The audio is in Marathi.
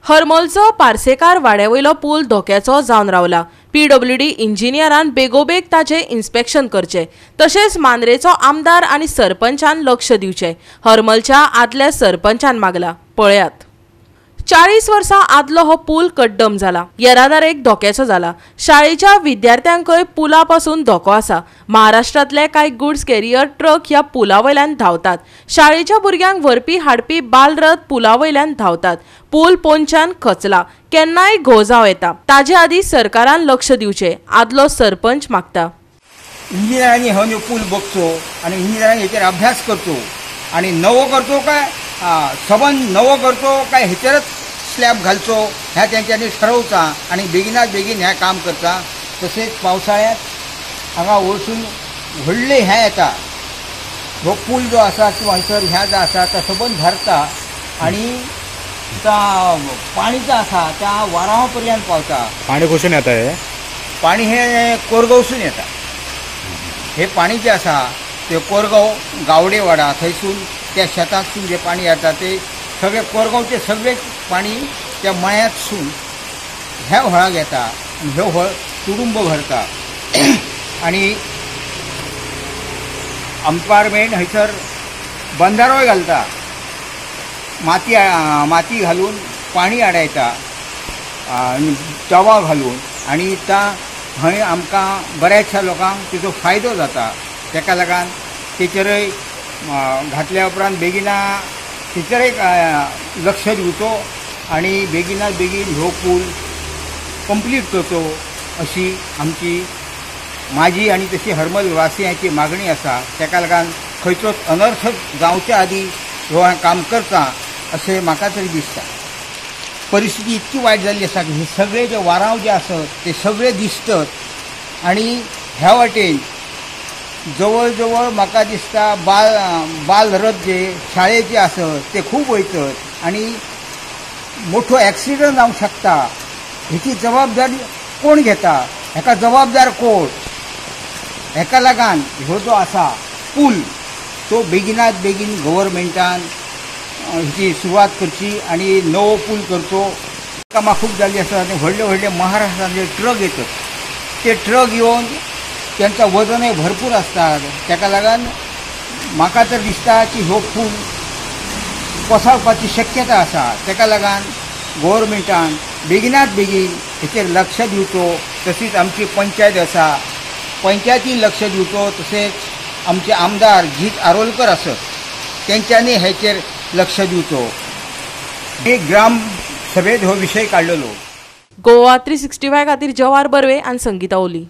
हरमलचो पार्सेकार वाड्यावयलो पूल धोक्याचो जावन रावला। पीडब्ल्यूडी इंजिनियरान बेगोबेग ताचे इन्स्पेक्शन करचे, तशेंच मांद्रेचो आमदार आनी सरपंचान लक्ष दिवचे, हरमलच्या आदल्या सरपंचान मागला। पळयात। 40 वर्सां आदलो हो पूल कड्डम जाला, येरादारेक धोक्याचो जाला। शाळेच्या विद्यार्थ्यांकय पुला पासून धोको आसा। महाराष्ट्रातले कांय गुड्स कॅरियर ट्रक ह्या पुलावयल्यान धांवतात। शाळेच्या भुरग्यांक व्हरपी हाडपी बालरथ पुलावयल्यान धांवतात। पूल पोंदच्यान खचला, केन्नाय घोव जावं येता। ताजे आदी सरकारान लक्ष दिवचे, आदलो सरपंच मागता। इंजिनियरांनी हो पूल बघचो आणि इंजिनियरांनी हेचेर अभ्यास करचो आणि नवो करचो काय सबंद नवो करचो काय हेचेरच स्लॅब घालचो ह्या तेंच्यांनी ठरवचा आणि बेगिनात बेगीन हें काम करता। तसेच पावसाळ्यात हांगा वरसून व्हडले हे येता, हो पूल जो आसा किंवा हयसर ह्या जो आसा तो सबंद भरता आणि पाणी जो आसा त्या वारावा पर्यंत पावता। पाणी कुसून येता? हे पाणी हे कोरगांवसून येता। हे पाणी जे आसा ते कोरगांव गावडेवाडा थंयसून त्या शेतांतसून जे पाणी येता ते सगळे कोरगांवचे सगळे पाणी त्या मळ्यांतसून ह्या व्हळाक येता आनी ह्यो व्हळ तुडुंब भरता आणि अंपारमेंट हयसर बंधारोय घालता, माती घालून पाणी आडायता तवा घालून आणि थंय आमकां बऱ्याचशा लोकांक तेजो फायदो जाता। तेका लागून तेचेरय घातल्या उपरांत बेगिना तेचेरय लक्ष दिवचो आणि बेगिनात बेगीन हो पूल कंप्लीट करचो अशी आमची माझी आणि तशी हरमल वासियांची मागणी आसा। तेका लागून खंयचोच अनर्थ जावच्या आदी हो काम करता अशें म्हाका तरी दिसता। परिस्थिती इतकी वायट जाल्ली आसा की हे सगळे जे वारांव जे आसत ते सगळे दिसतात आणि ह्या वाटेन जवळ जवळ म्हाका दिसता बालरथ जे शाळेचे आसत ते खूब वयतात आणि मोठो एक्सिडंट जावंक शकता। हेची जबाबदारी कोण घेता? हेका जबाबदार कोण? हेका लागून ह्यो जो आसा पूल तो बेगिनात बेगीन गव्हर्मेंटान हेची सुरवात करची आणि नवो पूल करचो। कामां खूब जाल्ली आसा आनी व्हडले व्हडले महाराष्ट्रांतले ट्रक येतात, ते ट्रक येवन त्यांचं वजनय भरपूर असतात। तेका लागून म्हाका तर दिसता की हो पूल कोसळपाची शक्यता आसा। तेका लागून गव्हर्मेंटान बेगिनात बेगीन हेचेर लक्ष दिवचो। तशीच आमची पंचायत आसा, पंचायतीन लक्ष दिवचो। तसेच आमचे आमदार जीत आरोलकर आसत तेंच्यांनी हेचेर लक्ष दिवचो। हे ग्राम सभेत हो विषय काडलेलो। गोवा 365 खातीर जवाहर बर्वे आनी संगीता ओली।